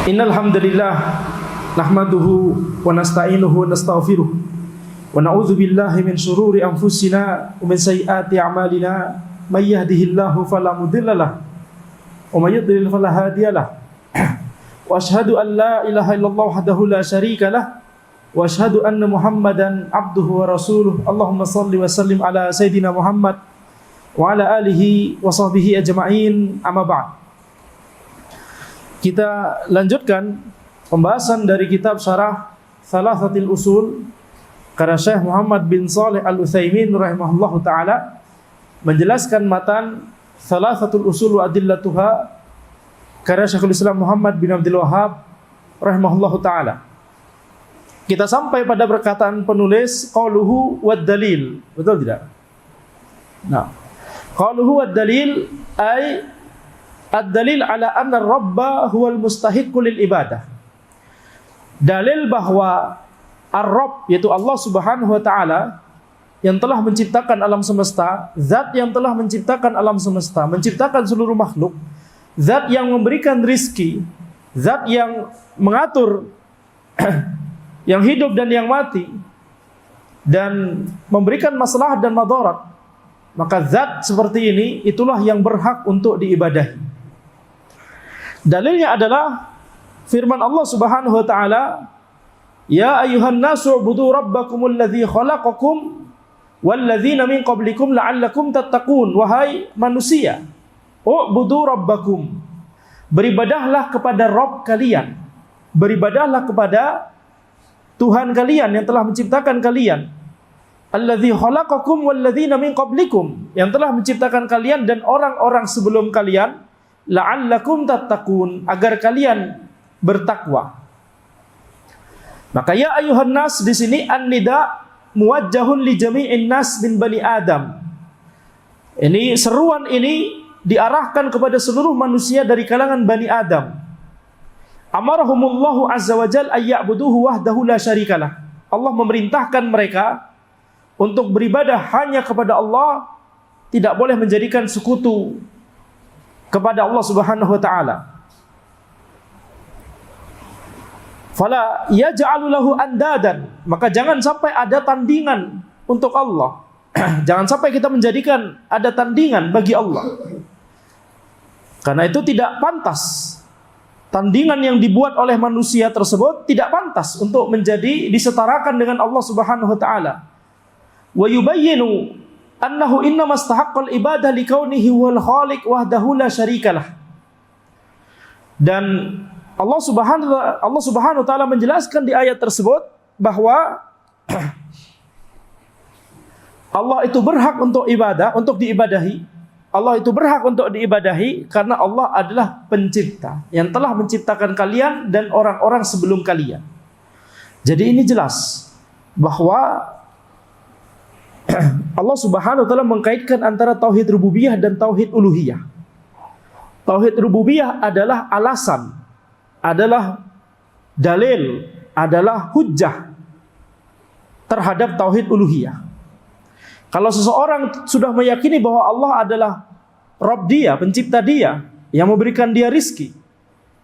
Innal hamdalillah nahmaduhu wa nasta'inuhu wa nastaghfiruh wa na'udzu billahi min shururi anfusina wa min sayyiati a'malina may yahdihillahu fala mudhillalah wa may yudlil fala hadiyalah wa asyhadu an la ilaha illallah wahdahu la syarikalah wa asyhadu anna Muhammadan abduhu wa rasuluh. Allahumma shalli wa sallim ala sayidina Muhammad wa ala alihi wa sahbihi ajma'in. Amma ba'd. Kita lanjutkan pembahasan dari kitab Syarah Thalathatil Usul karya Syekh Muhammad bin Shalih Al-Utsaimin rahimahullahu taala, menjelaskan matan Thalathatul Usul wa Adillatuha karya Syekhul Islam Muhammad bin Abdul Wahhab rahimahullahu taala. Kita sampai pada perkataan penulis qauluhu wad dalil. Betul tidak? Nah, qauluhu wad dalil ay ad-dalil ala anna ar-rabba huwal mustahiqqu lil ibadah. Dalil bahwa Ar-Rabb, yaitu Allah Subhanahu wa taala, yang telah menciptakan alam semesta, zat yang telah menciptakan alam semesta, menciptakan seluruh makhluk, zat yang memberikan rizki, zat yang mengatur yang hidup dan yang mati, dan memberikan maslahat dan madarat, maka zat seperti ini itulah yang berhak untuk diibadahi. Dalilnya adalah firman Allah Subhanahu wa taala, "Ya ayyuhan nasu ubudu rabbakumul ladzi khalaqakum wal ladzina min qablikum la'allakum tattaqun." Wahai manusia, ubudu rabbakum, beribadahlah kepada Rabb kalian, beribadahlah kepada Tuhan kalian yang telah menciptakan kalian. Alladzi khalaqakum wal ladzina min qablikum, yang telah menciptakan kalian dan orang-orang sebelum kalian, la'allakum tattaqun, agar kalian bertakwa. Maka ya ayuhan nas di sini an-nida muwajjahun li jami'in nas min bani Adam. Ini seruan ini diarahkan kepada seluruh manusia dari kalangan Bani Adam. Amarahumullahu azza wa jalla ay ya'buduhu wahdahu la syarikalah. Allah memerintahkan mereka untuk beribadah hanya kepada Allah, tidak boleh menjadikan sekutu kepada Allah Subhanahu wa taala. Fala yaj'alu lahu andadan, maka jangan sampai ada tandingan untuk Allah. Jangan sampai kita menjadikan ada tandingan bagi Allah. Karena itu tidak pantas. Tandingan yang dibuat oleh manusia tersebut tidak pantas untuk menjadi disetarakan dengan Allah Subhanahu wa taala. Wa yubayyinu annahu innama istahaqqal ibadah likaunihi wal khaliq wahdahu la syarikalah. Dan Allah Subhanahu wa taala menjelaskan di ayat tersebut bahwa Allah itu berhak untuk ibadah, untuk diibadahi. Allah itu berhak untuk diibadahi karena Allah adalah pencipta yang telah menciptakan kalian dan orang-orang sebelum kalian. Jadi ini jelas bahwa Allah Subhanahu wa taala mengkaitkan antara tauhid rububiyah dan tauhid uluhiyah. Tauhid rububiyah adalah alasan, adalah dalil, adalah hujjah terhadap tauhid uluhiyah. Kalau seseorang sudah meyakini bahwa Allah adalah Rabb dia, pencipta dia, yang memberikan dia rizki,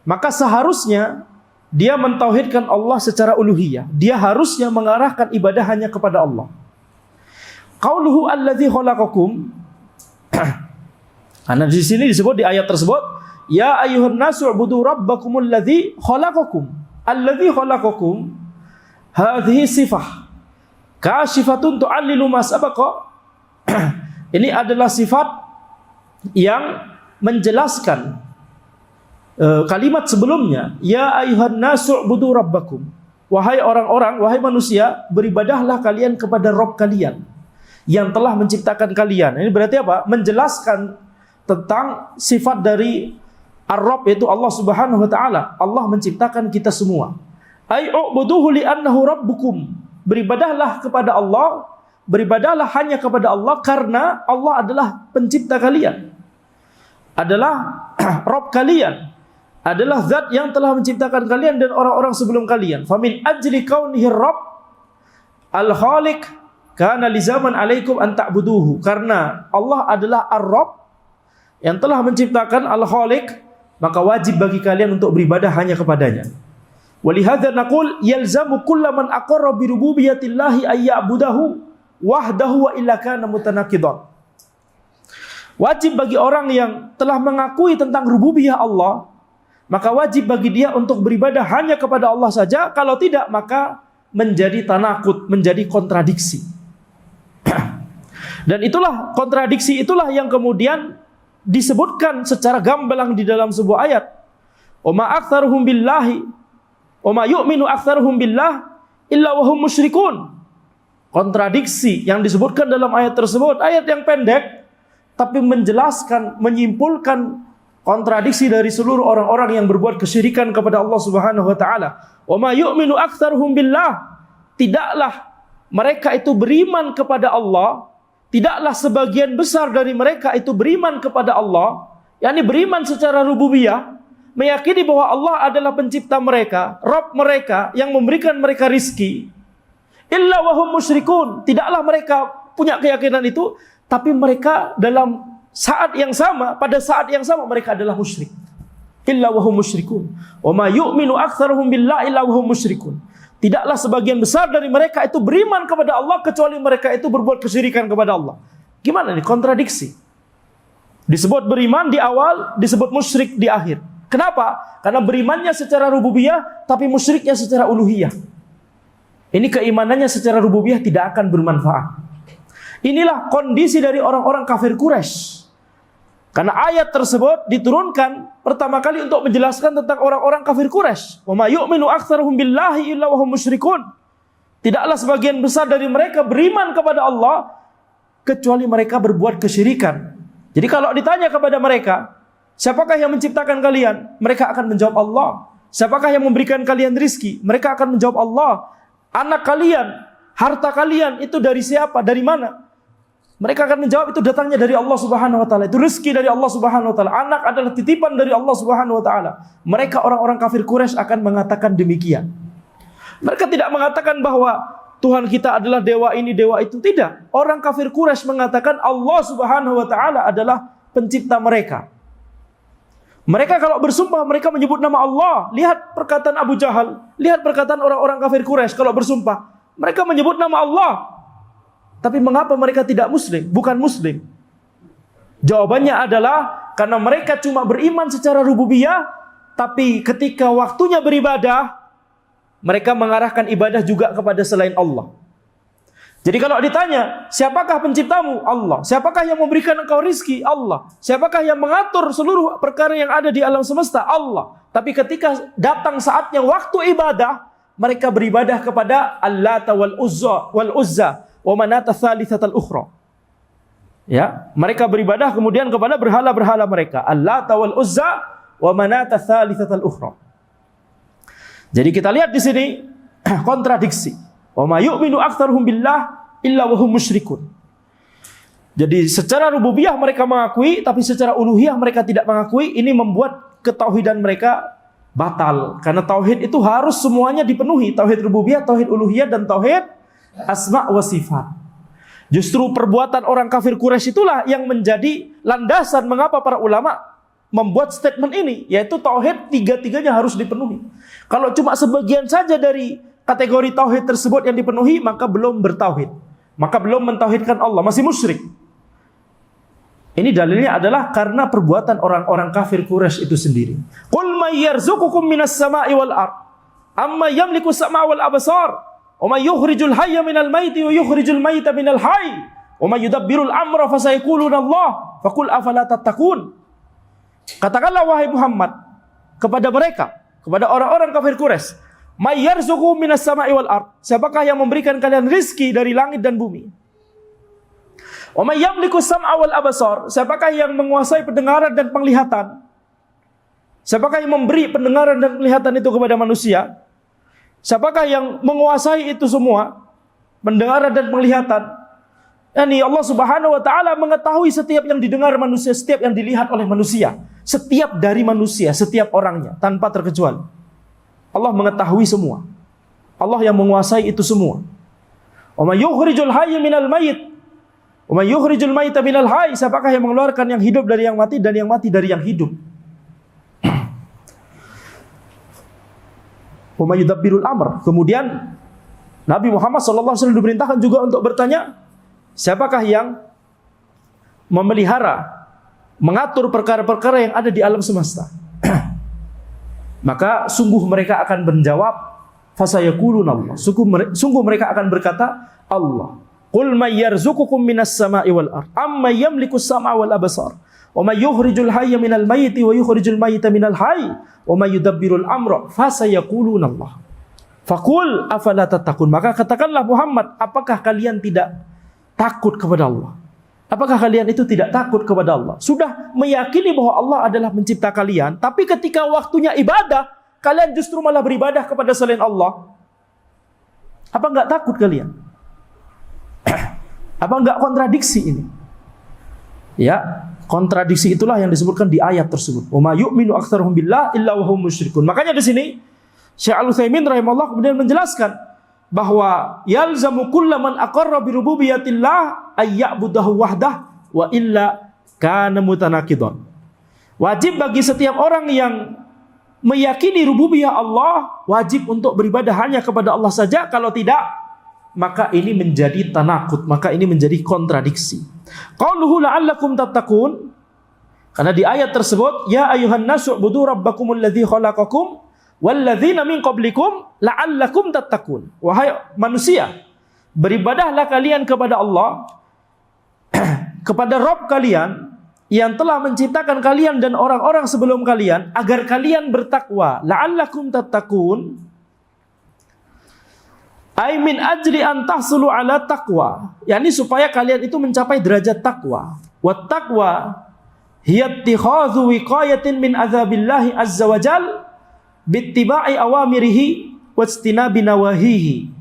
maka seharusnya dia mentauhidkan Allah secara uluhiyah. Dia harusnya mengarahkan ibadah hanya kepada Allah. Qauluhu alladzi khalaqakum, karena di sini disebut di ayat tersebut, ya ayyuhan nasu ubudu rabbakumul ladzi khalaqakum. Alladzi khalaqakum hadhihi sifah kasyifatun tu'allilu ma sabaqa. Ini adalah sifat yang menjelaskan kalimat sebelumnya, ya ayyuhan nasu ubudu rabbakum. Wahai orang-orang, wahai manusia, beribadahlah kalian kepada Rabb kalian yang telah menciptakan kalian. Ini berarti apa? Menjelaskan tentang sifat dari Ar-Rabb, yaitu Allah Subhanahu wa taala. Allah menciptakan kita semua. Ai ubuduhu li annahu rabbukum. Beribadahlah kepada Allah, beribadahlah hanya kepada Allah karena Allah adalah pencipta kalian, adalah Rabb kalian, adalah zat yang telah menciptakan kalian dan orang-orang sebelum kalian. Famin ajli kaunihi Rabb al-Khaliq kana lizaman alaikum an ta'buduhu. Karena Allah adalah Ar-Rabb yang telah menciptakan, Al-Khaliq, maka wajib bagi kalian untuk beribadah hanya kepadanya. Walihadza naqul yalzamu kullaman aqarra bi rububiyyatillahi ay ya'budahu wahdahu wa illa kana mutanaqidan. Wajib bagi orang yang telah mengakui tentang rububiyah Allah, maka wajib bagi dia untuk beribadah hanya kepada Allah saja. Kalau tidak, maka menjadi tanakut, menjadi kontradiksi. Dan itulah kontradiksi, itulah yang kemudian disebutkan secara gamblang di dalam sebuah ayat. Wa ma aktsaruhum billahi wa ma yu'minu aktsaruhum billah illa wa hum musyrikun. Kontradiksi yang disebutkan dalam ayat tersebut, ayat yang pendek tapi menjelaskan, menyimpulkan kontradiksi dari seluruh orang-orang yang berbuat kesyirikan kepada Allah Subhanahu wa taala. Wa ma yu'minu aktsaruhum billah, tidaklah mereka itu beriman kepada Allah, tidaklah sebagian besar dari mereka itu beriman kepada Allah, yakni beriman secara rububiyah, meyakini bahwa Allah adalah pencipta mereka, Rabb mereka yang memberikan mereka rizki. Illa wahum musyrikun, tidaklah mereka punya keyakinan itu, tapi mereka dalam saat yang sama, pada saat yang sama mereka adalah musyrik. Illa wahum musyrikun. Wa ma yu'minu aktsaruhum billahi illa wahum musyrikun. Tidaklah sebagian besar dari mereka itu beriman kepada Allah kecuali mereka itu berbuat kesyirikan kepada Allah. Gimana nih? Kontradiksi. Disebut beriman di awal, disebut musyrik di akhir. Kenapa? Karena berimannya secara rububiyah, tapi musyriknya secara uluhiyah. Ini keimanannya secara rububiyah tidak akan bermanfaat. Inilah kondisi dari orang-orang kafir Quraisy. Karena ayat tersebut diturunkan pertama kali untuk menjelaskan tentang orang-orang kafir Quraisy. Wa ma yu'minu aktsaruhum billahi illa wa hum musyrikun. Tidaklah sebagian besar dari mereka beriman kepada Allah kecuali mereka berbuat kesyirikan. Jadi kalau ditanya kepada mereka, siapakah yang menciptakan kalian? Mereka akan menjawab Allah. Siapakah yang memberikan kalian rizki? Mereka akan menjawab Allah. Anak kalian, harta kalian itu dari siapa? Dari mana? Mereka akan menjawab itu datangnya dari Allah Subhanahu wa taala. Itu rezeki dari Allah Subhanahu wa taala. Anak adalah titipan dari Allah Subhanahu wa taala. Mereka orang-orang kafir Quraisy akan mengatakan demikian. Mereka tidak mengatakan bahwa Tuhan kita adalah dewa ini, dewa itu. Tidak. Orang kafir Quraisy mengatakan Allah Subhanahu wa taala adalah pencipta mereka. Mereka kalau bersumpah mereka menyebut nama Allah. Lihat perkataan Abu Jahal, lihat perkataan orang-orang kafir Quraisy kalau bersumpah. Mereka menyebut nama Allah. Tapi mengapa mereka tidak muslim? Bukan muslim. Jawabannya adalah karena mereka cuma beriman secara rububiyah, tapi ketika waktunya beribadah, mereka mengarahkan ibadah juga kepada selain Allah. Jadi kalau ditanya, siapakah penciptamu? Allah. Siapakah yang memberikan engkau rizki? Allah. Siapakah yang mengatur seluruh perkara yang ada di alam semesta? Allah. Tapi ketika datang saatnya waktu ibadah, mereka beribadah kepada Allata wal Uzza wa manata tsalitsatal ukhra. Ya, mereka beribadah kemudian kepada berhala-berhala mereka, Allata wal Uzza wa manata tsalitsatal ukhra. Jadi kita lihat di sini kontradiksi. Wa ma yu'minu aktsaruhum billah illa wa hum musyrikun. Jadi secara rububiyah mereka mengakui, tapi secara uluhiyah mereka tidak mengakui. Ini membuat ketauhidan mereka batal. Karena tauhid itu harus semuanya dipenuhi. Tauhid rububiyah, tauhid uluhiyah, dan tauhid asma wa sifat. Justru perbuatan orang kafir Quraisy itulah yang menjadi landasan mengapa para ulama membuat statement ini, yaitu tauhid tiga-tiganya harus dipenuhi. Kalau cuma sebagian saja dari kategori tauhid tersebut yang dipenuhi, maka belum bertauhid, maka belum mentauhidkan Allah, masih musyrik. Ini dalilnya adalah karena perbuatan orang-orang kafir Quraisy itu sendiri. Qul may yarzuqukum minas sama'i wal ard amma yamliku as-sam'a wal absar wa may yukhrijul hayya minal maiti wa yukhrijul maita minal hayy wa may yudabbirul amra fasayaquluna Allah faqul afala tattaqun. Katakanlah wahai Muhammad kepada mereka, kepada orang-orang kafir Quraisy, may yarzuqukum minas sama'i wal ard, siapakah yang memberikan kalian rizki dari langit dan bumi? Wa may yamliku as-sam'a wal absar, siapakah yang menguasai pendengaran dan penglihatan? Siapakah yang memberi pendengaran dan penglihatan itu kepada manusia? Siapakah yang menguasai itu semua? Pendengaran dan penglihatan. Yani Allah Subhanahu wa taala mengetahui setiap yang didengar manusia, setiap yang dilihat oleh manusia, setiap dari manusia, setiap orangnya tanpa terkecuali. Allah mengetahui semua. Allah yang menguasai itu semua. Wa may yukhrijul hayya minal mayyit wa may yukhrijul maita minal hayy, siapakah yang mengeluarkan yang hidup dari yang mati dan yang mati dari yang hidup? wa may yudabbirul amr. Kemudian Nabi Muhammad SAW diperintahkan juga untuk bertanya, siapakah yang memelihara, mengatur perkara-perkara yang ada di alam semesta? Maka sungguh mereka akan menjawab, fasayaquluna Allah. Sungguh mereka akan berkata, Allah. Qul may yarzuqukum minas sama'i wal ard, amma yamliku as-sam'a wal absar, wa may yukhrijul hayya minal mayyiti wa yukhrijul mayyita minal hayy, wa may yudabbirul amra, fasayaquluna Allah. Faqul afala tattaqun. Maka katakanlah Muhammad, apakah kalian tidak takut kepada Allah? Apakah kalian itu tidak takut kepada Allah? Sudah meyakini bahwa Allah adalah pencipta kalian, tapi ketika waktunya ibadah, kalian justru malah beribadah kepada selain Allah. Apa enggak takut kalian? Apa enggak kontradiksi ini? Ya, kontradiksi itulah yang disebutkan di ayat tersebut. Wa ma yu'minu aktsaruhum billah illa wa hum musyrikun. Makanya di sini Syekh Al-Utsaimin rahimahullah kemudian menjelaskan bahwa yalzamu kullaman aqarra bi rububiyyatillah ay ya'budahu wahdah wa illa kana mutanaqidan. Wajib bagi setiap orang yang meyakini rububiyah Allah, wajib untuk beribadah hanya kepada Allah saja. Kalau tidak, maka ini menjadi tanakut, maka ini menjadi kontradiksi. Qauluhu la'allakum tattaqun, karena di ayat tersebut, ya ayuhan nasu ubudu rabbakumul ladzi khalaqakum walladzina min qablikum la'allakum tattaqun. Wahai manusia, beribadahlah kalian kepada Allah, kepada Rabb kalian yang telah menciptakan kalian dan orang-orang sebelum kalian, agar kalian bertakwa. La'allakum tattaqun, ai min ajli an tahsulu ala taqwa, yakni supaya kalian itu mencapai derajat takwa. Wat taqwa hiya ittikhadhu wiqayatin min adzabillahi azza wajal bittiba'i awamirihi wastinabi nawahihi.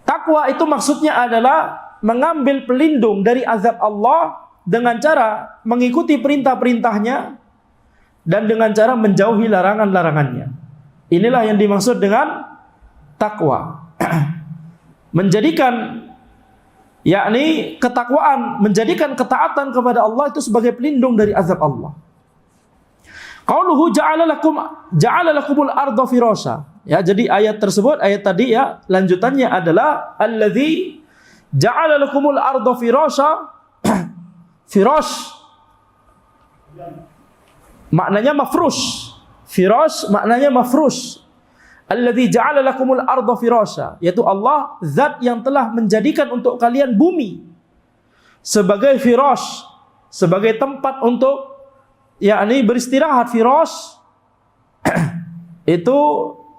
Takwa itu maksudnya adalah mengambil pelindung dari azab Allah dengan cara mengikuti perintah-perintahnya dan dengan cara menjauhi larangan-larangannya. Inilah yang dimaksud dengan takwa. Menjadikan, yakni ketakwaan, menjadikan ketaatan kepada Allah itu sebagai pelindung dari azab Allah. Qauluhu ja'ala lakumul arda firasha. Ya, jadi ayat tersebut, ayat tadi ya, lanjutannya adalah alladzi ja'ala lakumul arda firasha. Firash maknanya mafrush. Firash maknanya mafrush. Alladzi ja'ala lakumul arda firasha, yaitu Allah zat yang telah menjadikan untuk kalian bumi sebagai firash, sebagai tempat untuk yakni beristirahat. Firash itu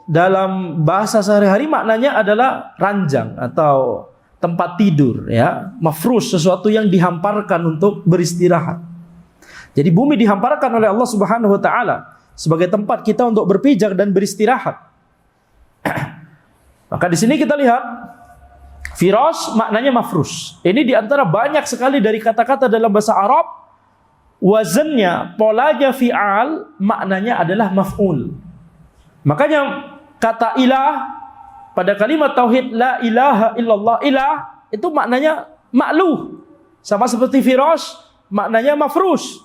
dalam bahasa sehari-hari maknanya adalah ranjang atau tempat tidur, ya. Mafrush, sesuatu yang dihamparkan untuk beristirahat. Jadi bumi dihamparkan oleh Allah Subhanahu wa taala sebagai tempat kita untuk berpijak dan beristirahat. Maka di sini kita lihat firash maknanya mafrush. Ini diantara banyak sekali dari kata-kata dalam bahasa Arab, wazannya, polanya fi'al, maknanya adalah maf'ul. Makanya kata ilah pada kalimat tauhid la ilaha illallah, ilah itu maknanya ma'luh. Sama seperti firash maknanya mafrush.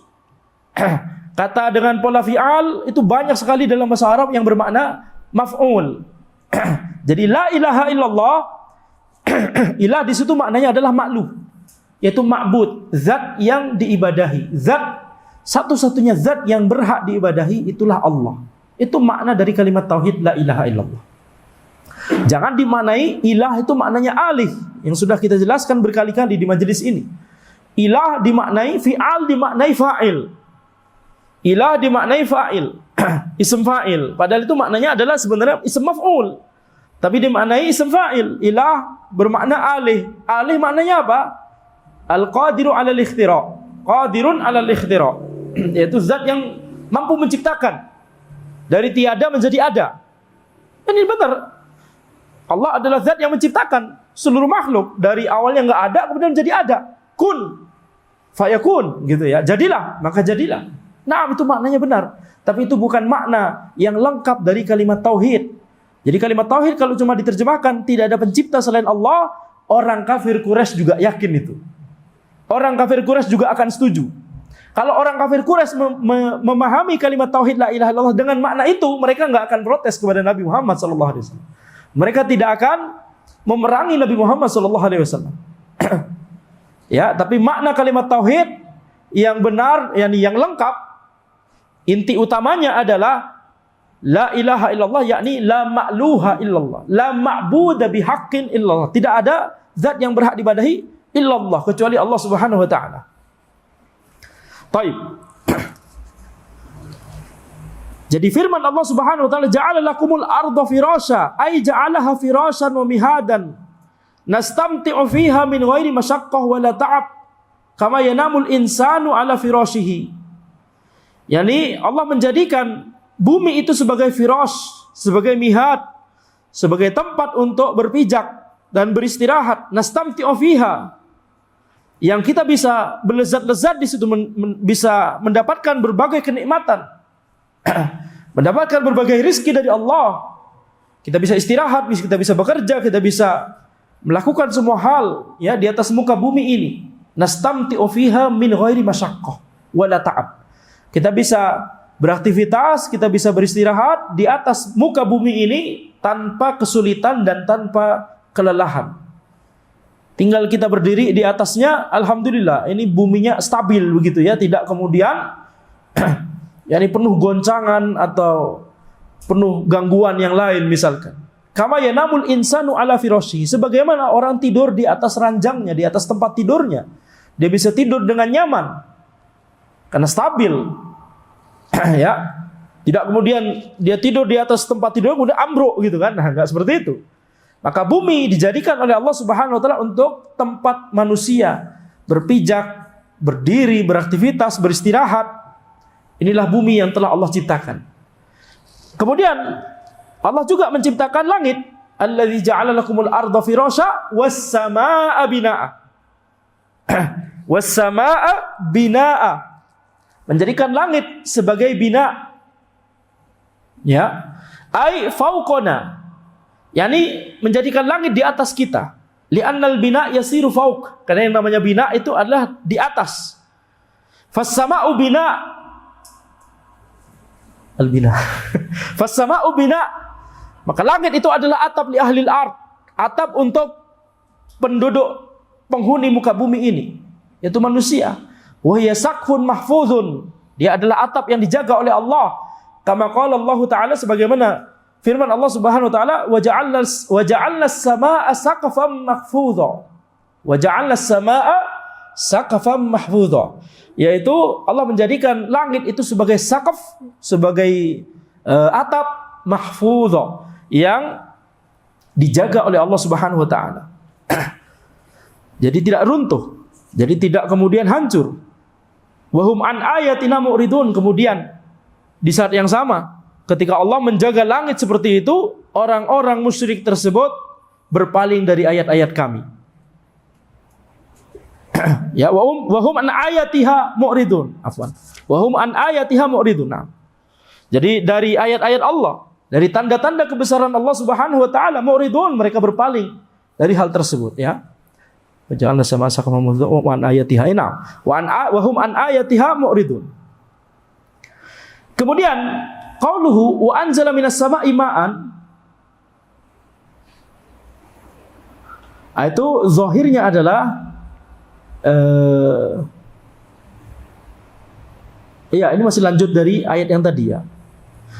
Kata dengan pola fi'al itu banyak sekali dalam bahasa Arab yang bermakna maf'ul. Jadi la ilaha illallah, ilah di situ maknanya adalah ma'luh, yaitu ma'bud, zat yang diibadahi, zat satu-satunya zat yang berhak diibadahi itulah Allah. Itu makna dari kalimat tauhid la ilaha illallah. Jangan dimaknai ilah itu maknanya alih, yang sudah kita jelaskan berkali-kali di majelis ini. Ilah dimaknai fi'al, dimaknai fa'il. Ilah dimaknai fa'il, ism fa'il. Padahal itu maknanya adalah sebenarnya ism maf'ul, tapi dimaknai ism fa'il. Ilah bermakna alih. Alih maknanya apa? Al-qadiru 'alal ikhtira'. Qadirun 'alal ikhtira', yaitu zat yang mampu menciptakan dari tiada menjadi ada. Ini benar. Allah adalah zat yang menciptakan seluruh makhluk dari awal yang enggak ada kemudian menjadi ada. Kun fayakun, gitu ya. Jadilah, maka jadilah. Nah, itu maknanya benar. Tapi itu bukan makna yang lengkap dari kalimat tauhid. Jadi kalimat tauhid kalau cuma diterjemahkan tidak ada pencipta selain Allah, orang kafir Quraisy juga yakin itu. Orang kafir Quraisy juga akan setuju. Kalau orang kafir Quraisy memahami kalimat tauhid la ilaha illallah dengan makna itu, mereka nggak akan protes kepada Nabi Muhammad sallallahu alaihi wasallam. Mereka tidak akan memerangi Nabi Muhammad sallallahu alaihi wasallam. Ya, tapi makna kalimat tauhid yang benar, yang lengkap, inti utamanya adalah la ilaha illallah, yakni la ma'luha illallah, la ma'buda bihaqqin illallah. Tidak ada zat yang berhak dibadahi illallah kecuali Allah Subhanahu wa taala. Baik. Jadi firman Allah Subhanahu wa taala, ja'ala lakumul arda firasya, ay ja'alaha firasyan wa mihadan nastamti'u fiha min ghairi masyaqqah wa la ta'ab kama yanamul insanu ala firasyihi. Yani Allah menjadikan bumi itu sebagai firash, sebagai mihad, sebagai tempat untuk berpijak dan beristirahat. Nastamti'u fiha, yang kita bisa berlezat-lezat di situ, bisa mendapatkan berbagai kenikmatan, mendapatkan berbagai rizki dari Allah. Kita bisa istirahat, kita bisa bekerja, kita bisa melakukan semua hal ya di atas muka bumi ini. Nastamti'u fiha min ghairi masyaqqah wala ta'ab. Kita bisa beraktivitas, kita bisa beristirahat di atas muka bumi ini tanpa kesulitan dan tanpa kelelahan. Tinggal kita berdiri di atasnya, alhamdulillah, ini buminya stabil begitu ya, tidak kemudian yakni penuh goncangan atau penuh gangguan yang lain misalkan. Kama yanamul insanu ala firasyihi, sebagaimana orang tidur di atas ranjangnya, di atas tempat tidurnya. Dia bisa tidur dengan nyaman karena stabil. Ya. Tidak kemudian dia tidur di atas tempat tidur kemudian ambruk gitu kan. Nah, enggak seperti itu. Maka bumi dijadikan oleh Allah Subhanahu wa taala untuk tempat manusia berpijak, berdiri, beraktivitas, beristirahat. Inilah bumi yang telah Allah ciptakan. Kemudian Allah juga menciptakan langit. Allazi ja'ala lakumul arda firasya was samaa'a binaa'a. Was samaa'a binaa'a. Menjadikan langit sebagai bina. Ya. Ai fauqana. Yani menjadikan langit di atas kita. Li'annal bina yasiru fauq. Karena yang namanya bina itu adalah di atas. Fas-sama'u bina. Al-bina. Fas-sama'u bina. Maka langit itu adalah atap li ahlil ard. Atap untuk penduduk penghuni muka bumi ini, yaitu manusia. Wa hiya saqfun mahfuzun. Dia adalah atap yang dijaga oleh Allah. Kama qala Allah Ta'ala, sebagaimana firman Allah Subhanahu wa taala, wa ja'alna as-samaa'a saqfan mahfudha. Wa ja'alna as-samaa'a saqfan mahfudha. Yaitu Allah menjadikan langit itu sebagai saqaf, sebagai atap mahfudha yang dijaga oleh Allah Subhanahu wa taala. Jadi tidak runtuh, jadi tidak kemudian hancur. Wa hum an ayatina mu'ridun. Kemudian di saat yang sama, ketika Allah menjaga langit seperti itu, orang-orang musyrik tersebut berpaling dari ayat-ayat kami. Ya, wa hum an ayatiha mu'ridun. Afwan. Wa hum an ayatiha mu'ridun. Nah. Jadi dari ayat-ayat Allah, dari tanda-tanda kebesaran Allah Subhanahu wa taala, mu'ridun, mereka berpaling dari hal tersebut, ya. Wa ja'alna samaa'a saqfan mahfudha wa an ayatiha wa hum an ayatiha mu'ridun. Kemudian qauluhu wa anzala minas sama'i ma'an, itu zahirnya adalah iya, ini masih lanjut dari ayat yang tadi ya.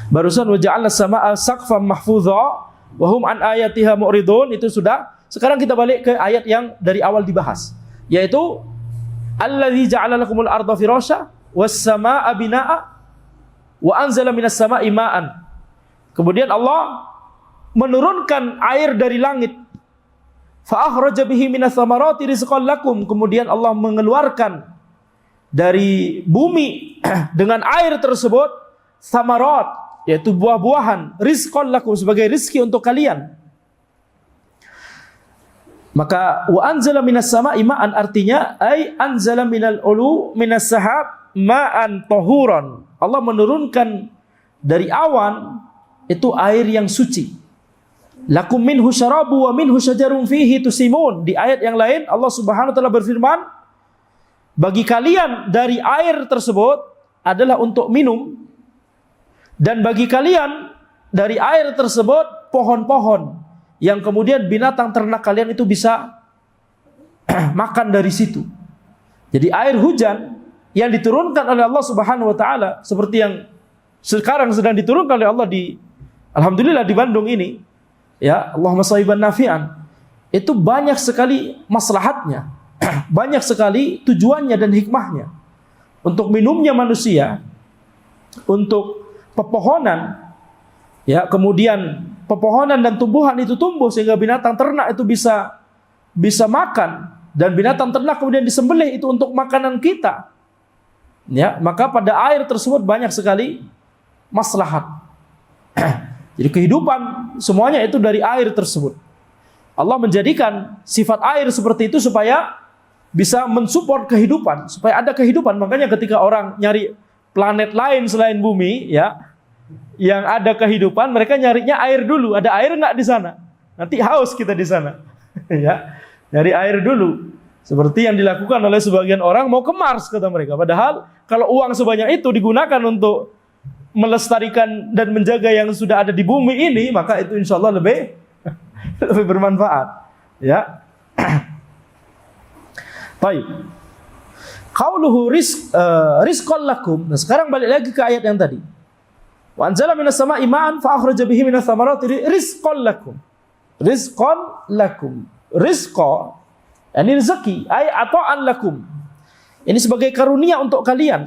Barusan wa ja'alna samaa'a saqfan mahfudha wa hum an ayatiha mu'ridun, itu sudah. Sekarang kita balik ke ayat yang dari awal dibahas, yaitu allazi ja'ala lakumul arda firasya was samaa'a binaa'a wa anzala minas sama'i ma'an. Kemudian Allah menurunkan air dari langit. Fa akhraja bihi minas thamarati rizqan lakum. Kemudian Allah mengeluarkan dari bumi dengan air tersebut thamarat, yaitu buah-buahan, rizqan lakum, sebagai rizki untuk kalian. Maka wa anzala minas sama'i ma'an artinya ay anzala minal ulu minas sahab ma'an tahuran. Allah menurunkan dari awan itu air yang suci. Lakum minhu syarabu wa minhu syajarun fihi tusimun. Di ayat yang lain Allah Subhanahu wa taala berfirman, bagi kalian dari air tersebut adalah untuk minum, dan bagi kalian dari air tersebut pohon-pohon yang kemudian binatang ternak kalian itu bisa makan dari situ. Jadi air hujan yang diturunkan oleh Allah Subhanahu wa taala seperti yang sekarang sedang diturunkan oleh Allah alhamdulillah di Bandung ini, ya, Allahumma shayyiban nafi'an. Itu banyak sekali maslahatnya. Banyak sekali tujuannya dan hikmahnya. Untuk minumnya manusia, untuk pepohonan, ya, kemudian pepohonan dan tumbuhan itu tumbuh sehingga binatang ternak itu bisa makan, dan binatang ternak kemudian disembelih itu untuk makanan kita. Ya, maka pada air tersebut banyak sekali maslahat. Jadi kehidupan semuanya itu dari air tersebut. Allah menjadikan sifat air seperti itu supaya bisa mensupport kehidupan, supaya ada kehidupan. Makanya ketika orang nyari planet lain selain bumi, ya, yang ada kehidupan, mereka nyarinya air dulu. Ada air nggak di sana? Nanti haus kita di sana. Ya, nyari air dulu. Seperti yang dilakukan oleh sebagian orang mau ke Mars, kata mereka. Padahal kalau uang sebanyak itu digunakan untuk melestarikan dan menjaga yang sudah ada di bumi ini, maka itu insya Allah lebih bermanfaat. Ya. Baik. Qauluhu rizqan lakum. Nah, sekarang balik lagi ke ayat yang tadi. Wa anzala minas sama'i ma'an fa akhraja bihi minas thamarati rizqan lakum. Rizqan lakum. Rizqa, yani rezeki, ay ata'an lakum. Ini sebagai karunia untuk kalian.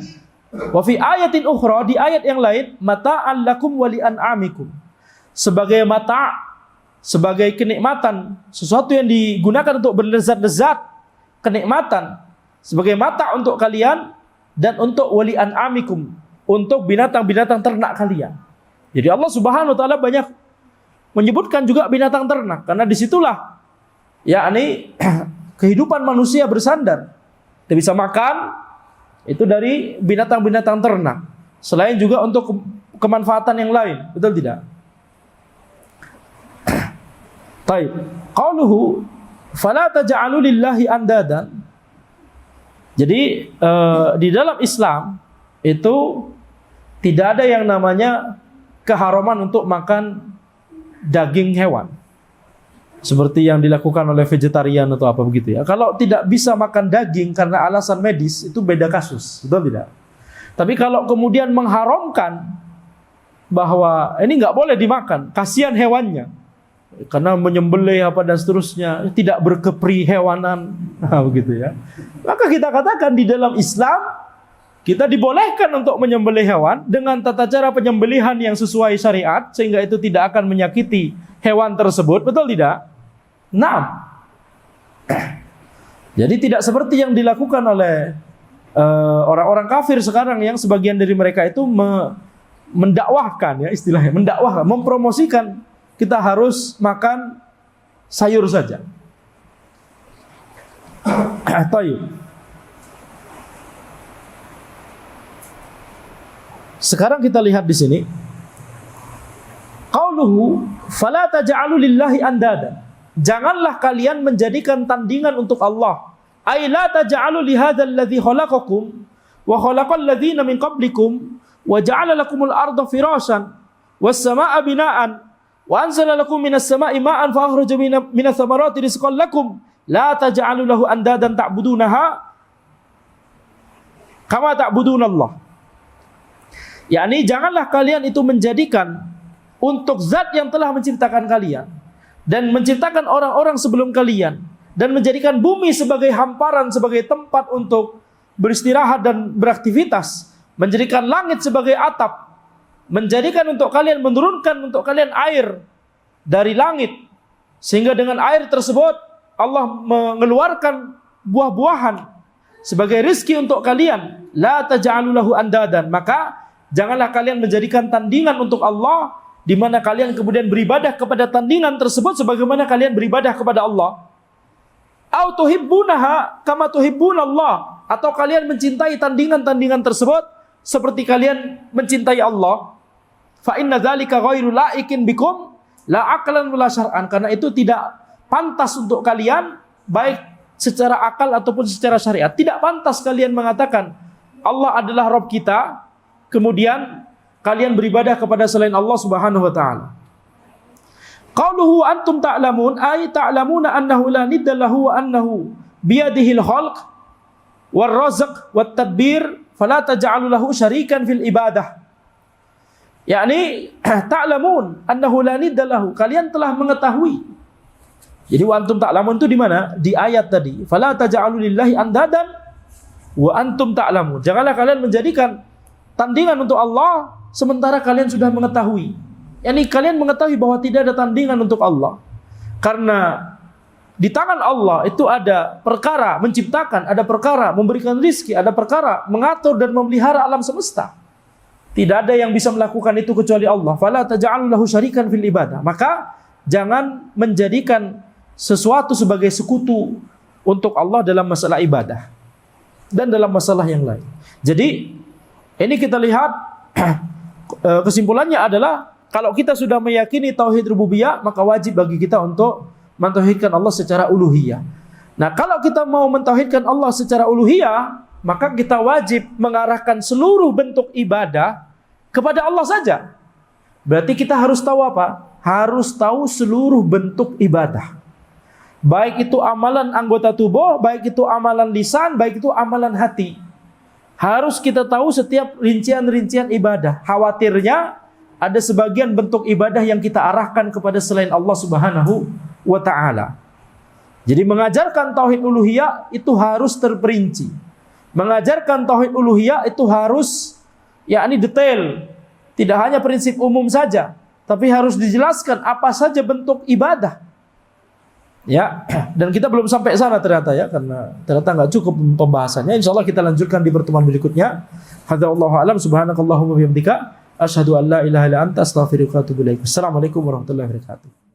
Wa fi ayatin ukhra, di ayat yang lain, mata'an lakum wa li an'amikum. Sebagai mata', sebagai kenikmatan, sesuatu yang digunakan untuk berlezat-lezat, kenikmatan, sebagai mata untuk kalian dan untuk wali an'amikum, untuk binatang-binatang ternak kalian. Jadi Allah Subhanahu wa taala banyak menyebutkan juga binatang ternak karena disitulah yakni kehidupan manusia bersandar. Kita bisa makan itu dari binatang-binatang ternak. Selain juga untuk kemanfaatan yang lain, betul tidak? Baik. Qauluhu fala taj'alu lillahi andadan. Jadi di dalam Islam itu tidak ada yang namanya keharaman untuk makan daging hewan. Seperti yang dilakukan oleh vegetarian atau apa begitu ya. Kalau tidak bisa makan daging karena alasan medis itu beda kasus, betul tidak? Tapi kalau kemudian mengharamkan bahwa ini nggak boleh dimakan, kasihan hewannya, karena menyembelih apa dan seterusnya, tidak berkeprihewanan, nah, begitu ya. Maka kita katakan di dalam Islam kita dibolehkan untuk menyembelih hewan dengan tata cara penyembelihan yang sesuai syariat sehingga itu tidak akan menyakiti hewan tersebut, betul tidak? Nah, jadi tidak seperti yang dilakukan oleh orang-orang kafir sekarang yang sebagian dari mereka itu mendakwahkan, ya istilahnya mendakwahkan, mempromosikan kita harus makan sayur saja. Tayyib. Sekarang kita lihat di sini. Qauluhu fala taj'alu lillahi andada. Janganlah kalian menjadikan tandingan untuk Allah. Ay la taj'alu li hadzal ladzi khalaqakum wa khalaqal ladzina min qablikum wa ja'ala lakumul arda firasyan was samaa'a bina'an wa anzala lakum minas samaa'i ma'an fa akhraja minas thamarati rizqan lakum la taj'alu lahu andadan ta'budunaha kama ta'budunallah. yakni janganlah kalian itu menjadikan untuk zat yang telah menciptakan kalian dan menciptakan orang-orang sebelum kalian dan menjadikan bumi sebagai hamparan, sebagai tempat untuk beristirahat dan beraktivitas, menjadikan langit sebagai atap, menjadikan untuk kalian, menurunkan untuk kalian air dari langit, sehingga dengan air tersebut Allah mengeluarkan buah-buahan sebagai rizki untuk kalian. La taj'alu lahu andadan, maka janganlah kalian menjadikan tandingan untuk Allah, di mana kalian kemudian beribadah kepada tandingan tersebut sebagaimana kalian beribadah kepada Allah. Au tuhibbunaha kama tuhibbunallah, atau kalian mencintai tandingan-tandingan tersebut seperti kalian mencintai Allah. Fa inna dzalika ghairu laikin bikum la aqlan wala syar'an, karena itu tidak pantas untuk kalian baik secara akal ataupun secara syariat. Tidak pantas kalian mengatakan Allah adalah Rabb kita, kemudian kalian beribadah kepada selain Allah Subhanahu wa taala. Qauluhu antum ta'lamun ay ta'lamuna annahu la nidda lahu wa annahu biyadihil khalq war razq wat tadbir fala taj'alu lahu syarikan fil ibadah. Yakni ta'lamun annahu la nidda lahu, kalian telah mengetahui. Jadi wa antum ta'lamun itu di mana? Di ayat tadi. Fala taj'alu lillahi andadan wa antum ta'lamun. Janganlah kalian menjadikan tandingan untuk Allah sementara kalian sudah mengetahui. Yani kalian mengetahui bahwa tidak ada tandingan untuk Allah. Karena di tangan Allah itu ada perkara menciptakan, ada perkara memberikan rizki, ada perkara mengatur dan memelihara alam semesta. Tidak ada yang bisa melakukan itu kecuali Allah. Fala taj'alu lahu syarikan fil ibadah. Maka jangan menjadikan sesuatu sebagai sekutu untuk Allah dalam masalah ibadah dan dalam masalah yang lain. Jadi ini kita lihat kesimpulannya adalah kalau kita sudah meyakini tauhid rububiyah, maka wajib bagi kita untuk mentauhidkan Allah secara uluhiyah. Nah, kalau kita mau mentauhidkan Allah secara uluhiyah, maka kita wajib mengarahkan seluruh bentuk ibadah kepada Allah saja. Berarti kita harus tahu apa? Harus tahu seluruh bentuk ibadah. Baik itu amalan anggota tubuh, baik itu amalan lisan, baik itu amalan hati. Harus kita tahu setiap rincian-rincian ibadah. Khawatirnya ada sebagian bentuk ibadah yang kita arahkan kepada selain Allah Subhanahu wa ta'ala. Jadi mengajarkan tauhid uluhiyah itu harus terperinci. Mengajarkan tauhid uluhiyah itu harus yakni detail. Tidak hanya prinsip umum saja, tapi harus dijelaskan apa saja bentuk ibadah. Ya, dan kita belum sampai sana ternyata ya, karena ternyata nggak cukup pembahasannya. Insyaallah kita lanjutkan di pertemuan berikutnya. Hadza wallahu a'lam, subhanakallahumma wa bihamdika asyhadu an la ilaha illa anta astaghfiruka wa atubu ilaik. Assalamualaikum warahmatullahi wabarakatuh.